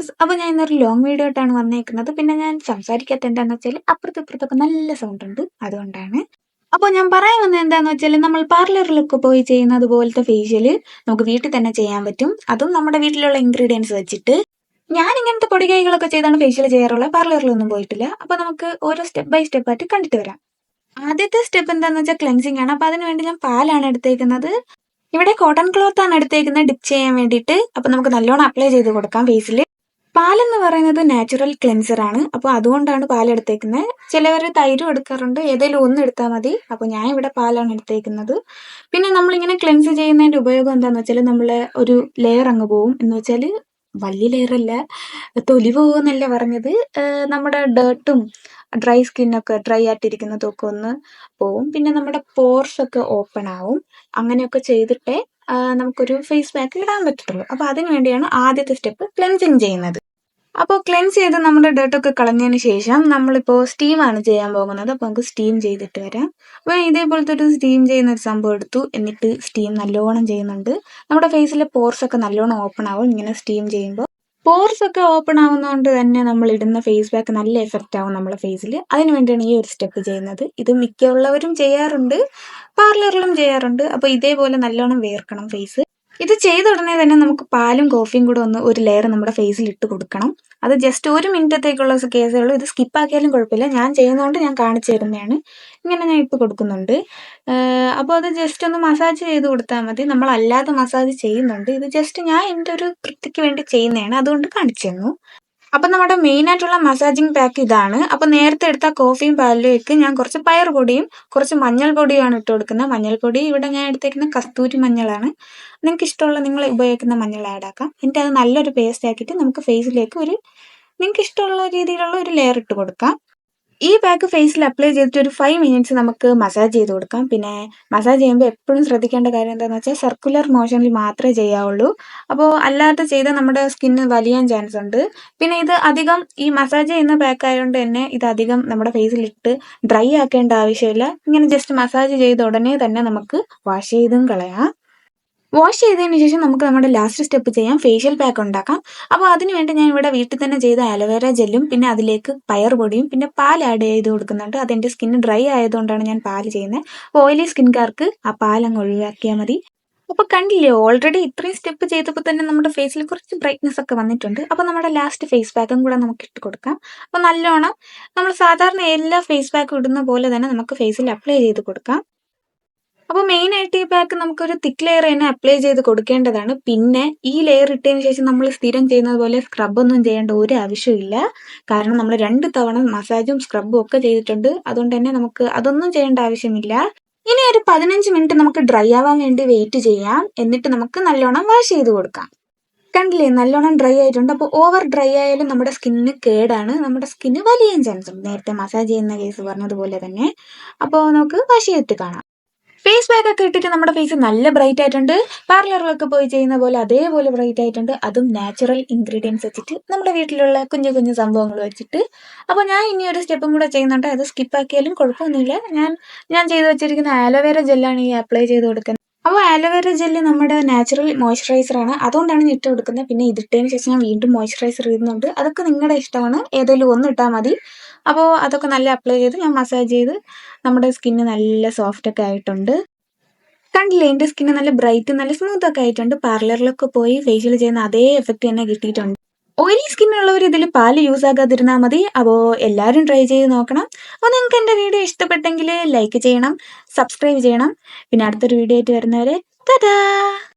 Friends, അപ്പോൾ ഞാൻ ഇന്നൊരു ലോങ് വീഡിയോ ആയിട്ടാണ് വന്നേക്കുന്നത്. പിന്നെ ഞാൻ സംസാരിക്കാത്ത എന്താണെന്ന് വെച്ചാൽ അപ്പുറത്തും ഇപ്പുറത്തൊക്കെ നല്ല സൗണ്ട് ഉണ്ട്, അതുകൊണ്ടാണ്. അപ്പോൾ ഞാൻ പറയാൻ വന്നത് എന്താണെന്ന് വെച്ചാൽ നമ്മൾ പാർലറിലൊക്കെ പോയി ചെയ്യുന്നത് പോലത്തെ ഫേഷ്യൽ നമുക്ക് വീട്ടിൽ തന്നെ ചെയ്യാൻ പറ്റും. അതും നമ്മുടെ വീട്ടിലുള്ള ഇൻഗ്രീഡിയൻസ് വെച്ചിട്ട്. ഞാൻ ഇങ്ങനത്തെ പൊടികൈകളൊക്കെ ചെയ്താണ് ഫേഷ്യൽ ചെയ്യാറുള്ളത്, പാർലറിലൊന്നും പോയിട്ടില്ല. അപ്പോൾ നമുക്ക് ഓരോ സ്റ്റെപ്പ് ബൈ സ്റ്റെപ്പ് ആയിട്ട് കണ്ടിട്ട് വരാം. ആദ്യത്തെ സ്റ്റെപ്പ് എന്താണെന്ന് വെച്ചാൽ ക്ലെൻസിങ് ആണ്. അപ്പോൾ അതിന് വേണ്ടി ഞാൻ പാലാണ് എടുത്തേക്കുന്നത്. ഇവിടെ കോട്ടൺ ക്ലോത്ത് ആണ് എടുത്തേക്കുന്നത് ഡിപ്പ് ചെയ്യാൻ വേണ്ടിയിട്ട്. അപ്പോൾ നമുക്ക് നല്ലോണം അപ്ലൈ ചെയ്ത് കൊടുക്കാം ഫേസിൽ. പാലെന്ന് പറയുന്നത് നാച്ചുറൽ ക്ലെൻസർ ആണ്. അപ്പോൾ അതുകൊണ്ടാണ് പാലെടുത്തേക്കുന്നത്. ചിലവർ തൈരും എടുക്കാറുണ്ട്, ഏതെങ്കിലും ഒന്ന് എടുത്താൽ മതി. അപ്പോൾ ഞാൻ ഇവിടെ പാലാണ് എടുത്തേക്കുന്നത്. പിന്നെ നമ്മളിങ്ങനെ ക്ലെൻസ് ചെയ്യുന്നതിൻ്റെ ഉപയോഗം എന്താണെന്ന് വെച്ചാൽ നമ്മൾ ഒരു ലെയർ അങ്ങ് പോവും. എന്ന് വെച്ചാൽ വലിയ ലെയറല്ല, തൊലി പോകുമെന്നല്ല പറഞ്ഞത്. നമ്മുടെ ഡേർട്ടും ഡ്രൈ സ്കിന്നൊക്കെ ഡ്രൈ ആയിട്ടിരിക്കുന്നതൊക്കെ ഒന്ന് പോവും. പിന്നെ നമ്മുടെ പോർസ് ഒക്കെ ഓപ്പൺ ആവും. അങ്ങനെയൊക്കെ ചെയ്തിട്ടേ നമുക്കൊരു ഫേസ് പാക്ക് ഇടാൻ പറ്റത്തുള്ളൂ. അപ്പോൾ അതിന് വേണ്ടിയാണ് ആദ്യത്തെ സ്റ്റെപ്പ് ക്ലെൻസിങ് ചെയ്യുന്നത്. അപ്പോൾ ക്ലെൻസ് ചെയ്ത് നമ്മുടെ ഡേർട്ടൊക്കെ കളഞ്ഞതിന് ശേഷം നമ്മളിപ്പോൾ സ്റ്റീമാണ് ചെയ്യാൻ പോകുന്നത്. അപ്പോൾ നമുക്ക് സ്റ്റീം ചെയ്തിട്ട് വരാം. അപ്പോൾ ഇതേപോലത്തെ ഒരു സ്റ്റീം ചെയ്യുന്ന ഒരു സംഭവം എടുത്തു. എന്നിട്ട് സ്റ്റീം നല്ലോണം ചെയ്യുന്നുണ്ട്. നമ്മുടെ ഫേസിലെ പോർസ് ഒക്കെ നല്ലോണം ഓപ്പൺ ആവും ഇങ്ങനെ സ്റ്റീം ചെയ്യുമ്പോൾ. പോർസ് ഒക്കെ ഓപ്പൺ ആവുന്നതുകൊണ്ട് തന്നെ നമ്മൾ ഇടുന്ന ഫേസ് പാക്ക് നല്ല എഫക്റ്റ് ആവും നമ്മുടെ ഫേസിൽ. അതിന് വേണ്ടിയാണ് ഈ ഒരു സ്റ്റെപ്പ് ചെയ്യുന്നത്. ഇത് മിക്കുള്ളവരും ചെയ്യാറുണ്ട്, പാർലറിലും ചെയ്യാറുണ്ട്. അപ്പോൾ ഇതേപോലെ നല്ലോണം വേർക്കണം ഫേസ്. ഇത് ചെയ്ത ഉടനെ തന്നെ നമുക്ക് പാലും കോഫിയും കൂടെ ഒന്ന് ഒരു ലെയർ നമ്മുടെ ഫേസിൽ ഇട്ട് കൊടുക്കണം. അത് ജസ്റ്റ് 1 മിനിറ്റത്തേക്കുള്ള കേസേ ഉള്ളൂ. ഇത് സ്കിപ്പാക്കിയാലും കുഴപ്പമില്ല. ഞാൻ ചെയ്യുന്നതുകൊണ്ട് ഞാൻ കാണിച്ചു തരുന്നതാണ്. ഇങ്ങനെ ഞാൻ ഇട്ട് കൊടുക്കുന്നുണ്ട്. അപ്പോൾ അത് ജസ്റ്റ് ഒന്ന് മസാജ് ചെയ്ത് കൊടുത്താൽ മതി. നമ്മളല്ലാതെ മസാജ് ചെയ്യുന്നുണ്ട്. ഇത് ജസ്റ്റ് ഞാൻ എൻ്റെ ഒരു തൃപ്തിക്ക് വേണ്ടി ചെയ്യുന്നതാണ്, അതുകൊണ്ട് കാണിച്ചു തന്നു. അപ്പം നമ്മുടെ മെയിൻ ആയിട്ടുള്ള മസാജിങ് പാക്ക് ഇതാണ്. അപ്പം നേരത്തെ എടുത്ത കോഫിയും പാലിലേക്ക് ഞാൻ കുറച്ച് പയർ പൊടിയും കുറച്ച് മഞ്ഞൾ പൊടിയുമാണ് ഇട്ട് കൊടുക്കുന്നത്. മഞ്ഞൾപ്പൊടി ഇവിടെ ഞാൻ എടുത്തേക്കുന്ന കസ്തൂരി മഞ്ഞളാണ്. നിങ്ങൾക്ക് ഇഷ്ടമുള്ള നിങ്ങൾ ഉപയോഗിക്കുന്ന മഞ്ഞൾ ആഡ് ആക്കാം. എന്നിട്ട് അത് നല്ലൊരു പേസ്റ്റ് ആക്കിയിട്ട് നമുക്ക് ഫേസിലേക്ക് നിങ്ങൾക്ക് ഇഷ്ടമുള്ള രീതിയിലുള്ള ഒരു ലെയർ ഇട്ട് കൊടുക്കാം. ഈ പാക്ക് ഫേസിൽ അപ്ലൈ ചെയ്തിട്ട് ഒരു 5 മിനിറ്റ്സ് നമുക്ക് മസാജ് ചെയ്ത് കൊടുക്കാം. പിന്നെ മസാജ് ചെയ്യുമ്പോൾ എപ്പോഴും ശ്രദ്ധിക്കേണ്ട കാര്യം എന്താണെന്ന് വെച്ചാൽ സർക്കുലർ മോഷനിൽ മാത്രമേ ചെയ്യാവുള്ളൂ. അപ്പോൾ അല്ലാതെ ചെയ്താൽ നമ്മുടെ സ്കിന്ന് വലിയാൻ ചാൻസ് ഉണ്ട്. പിന്നെ ഇത് അധികം ഈ മസാജ് ചെയ്യുന്ന പാക്ക് ആയതുകൊണ്ട് തന്നെ ഇത് അധികം നമ്മുടെ ഫേസിലിട്ട് ഡ്രൈ ആക്കേണ്ട ആവശ്യമില്ല. ഇങ്ങനെ ജസ്റ്റ് മസാജ് ചെയ്ത ഉടനെ തന്നെ നമുക്ക് വാഷ് ചെയ്തും കളയാം. വാഷ് ചെയ്തതിന് ശേഷം നമുക്ക് നമ്മുടെ ലാസ്റ്റ് സ്റ്റെപ്പ് ചെയ്യാം, ഫേഷ്യൽ പാക്ക് ഉണ്ടാക്കാം. അപ്പോൾ അതിന് വേണ്ടി ഞാൻ ഇവിടെ വീട്ടിൽ തന്നെ ചെയ്ത അലോവേര ജെല്ലും പിന്നെ അതിലേക്ക് പയർ പൊടിയും പിന്നെ പാൽ ആഡ് ചെയ്ത് കൊടുക്കുന്നുണ്ട്. അതെൻ്റെ സ്കിന്ന് ഡ്രൈ ആയതുകൊണ്ടാണ് ഞാൻ പാൽ ചെയ്യുന്നത്. അപ്പോൾ ഓയിലി സ്കിൻകാർക്ക് ആ പാൽ അങ്ങ് ഒഴിവാക്കിയാൽ മതി. അപ്പോൾ കണ്ടില്ലേ, ഓൾറെഡി ഇത്രയും സ്റ്റെപ്പ് ചെയ്തപ്പോൾ തന്നെ നമ്മുടെ ഫേസിൽ കുറച്ച് ബ്രൈറ്റ്നസ് ഒക്കെ വന്നിട്ടുണ്ട്. അപ്പോൾ നമ്മുടെ ലാസ്റ്റ് ഫേസ് പാക്കും കൂടെ നമുക്ക് ഇട്ട് കൊടുക്കാം. അപ്പോൾ നല്ലോണം നമ്മൾ സാധാരണ എല്ലാ ഫേസ് പാക്കും ഇടുന്ന പോലെ തന്നെ നമുക്ക് ഫേസിൽ അപ്ലൈ ചെയ്ത് കൊടുക്കാം. അപ്പോൾ മെയിൻ ആയിട്ട് ഈ പാക്ക് നമുക്കൊരു തിക്ക് ലെയർ തന്നെ അപ്ലൈ ചെയ്ത് കൊടുക്കേണ്ടതാണ്. പിന്നെ ഈ ലെയർ ഇട്ടതിന് ശേഷം നമ്മൾ സ്ഥിരം ചെയ്യുന്നത് പോലെ സ്ക്രബ് ഒന്നും ചെയ്യേണ്ട ഒരു ആവശ്യമില്ല. കാരണം നമ്മൾ 2 തവണ മസാജും സ്ക്രബും ഒക്കെ ചെയ്തിട്ടുണ്ട്. അതുകൊണ്ട് തന്നെ നമുക്ക് അതൊന്നും ചെയ്യേണ്ട ആവശ്യമില്ല. ഇനി ഒരു 15 മിനിറ്റ് നമുക്ക് ഡ്രൈ ആവാൻ വേണ്ടി വെയിറ്റ് ചെയ്യാം. എന്നിട്ട് നമുക്ക് നല്ലോണം വാഷ് ചെയ്ത് കൊടുക്കാം. കണ്ടില്ലേ, നല്ലോണം ഡ്രൈ ആയിട്ടുണ്ട്. അപ്പോൾ ഓവർ ഡ്രൈ ആയാലും നമ്മുടെ സ്കിന്നിന് കേടാണ്, നമ്മുടെ സ്കിന്ന് വലിയാൻ ചാൻസ് ഉണ്ട്, നേരത്തെ മസാജ് ചെയ്യുന്ന കേസ് പറഞ്ഞതുപോലെ തന്നെ. അപ്പോൾ നമുക്ക് വാഷ് ചെയ്തിട്ട് കാണാം. ഫേസ് പാക്ക് ഒക്കെ ഇട്ടിട്ട് നമ്മുടെ ഫേസ് നല്ല ബ്രൈറ്റ് ആയിട്ടുണ്ട്. പാർലറിലൊക്കെ പോയി ചെയ്യുന്ന പോലെ അതേപോലെ ബ്രൈറ്റ് ആയിട്ടുണ്ട്. അതും നാച്ചുറൽ ഇൻഗ്രീഡിയൻസ് വെച്ചിട്ട് നമ്മുടെ വീട്ടിലുള്ള കുഞ്ഞു കുഞ്ഞു സംഭവങ്ങൾ വെച്ചിട്ട്. അപ്പോൾ ഞാൻ ഇനി ഒരു സ്റ്റെപ്പും കൂടെ ചെയ്യുന്നുണ്ട്. അത് സ്കിപ്പാക്കിയാലും കുഴപ്പമൊന്നുമില്ല. ഞാൻ ചെയ്ത് വെച്ചിരിക്കുന്ന ആലോവേര ജെല്ലാണ് ഈ അപ്ലൈ ചെയ്ത് കൊടുക്കുന്നത്. അപ്പോൾ ആലോവേര ജെല്ല് നമ്മുടെ നാച്ചുറൽ മോയ്സ്ചറൈസർ ആണ്, അതുകൊണ്ടാണ് ഞാൻ ഇട്ട് കൊടുക്കുന്നത്. പിന്നെ ഇതിട്ടതിന് ശേഷം ഞാൻ വീണ്ടും മോയ്സ്ചറൈസർ ഇടുന്നുണ്ട്. അതൊക്കെ നിങ്ങളുടെ ഇഷ്ടമാണ്, ഏതെങ്കിലും ഒന്ന് ഇട്ടാൽ മതി. അപ്പോൾ അതൊക്കെ നല്ല അപ്ലൈ ചെയ്ത് ഞാൻ മസാജ് ചെയ്ത് നമ്മുടെ സ്കിന്ന് നല്ല സോഫ്റ്റ് ഒക്കെ ആയിട്ടുണ്ട്. കണ്ടില്ലേ, എൻ്റെ സ്കിന്ന് നല്ല ബ്രൈറ്റ് നല്ല സ്മൂത്ത് ഒക്കെ ആയിട്ടുണ്ട്. പാർലറിലൊക്കെ പോയി ഫേഷ്യൽ ചെയ്യുന്ന അതേ എഫക്റ്റ് തന്നെ കിട്ടിയിട്ടുണ്ട്. ഓയിലി സ്കിന്നുള്ളവർ ഇതിൽ പാല് യൂസ് ആക്കാതിരുന്നാൽ മതി. അപ്പോൾ എല്ലാവരും ട്രൈ ചെയ്ത് നോക്കണം. അപ്പോൾ നിങ്ങൾക്ക് എൻ്റെ വീഡിയോ ഇഷ്ടപ്പെട്ടെങ്കിൽ ലൈക്ക് ചെയ്യണം, സബ്സ്ക്രൈബ് ചെയ്യണം. പിന്നെ അടുത്തൊരു വീഡിയോ ആയിട്ട് വരുന്നവരെ ടാറ്റാ.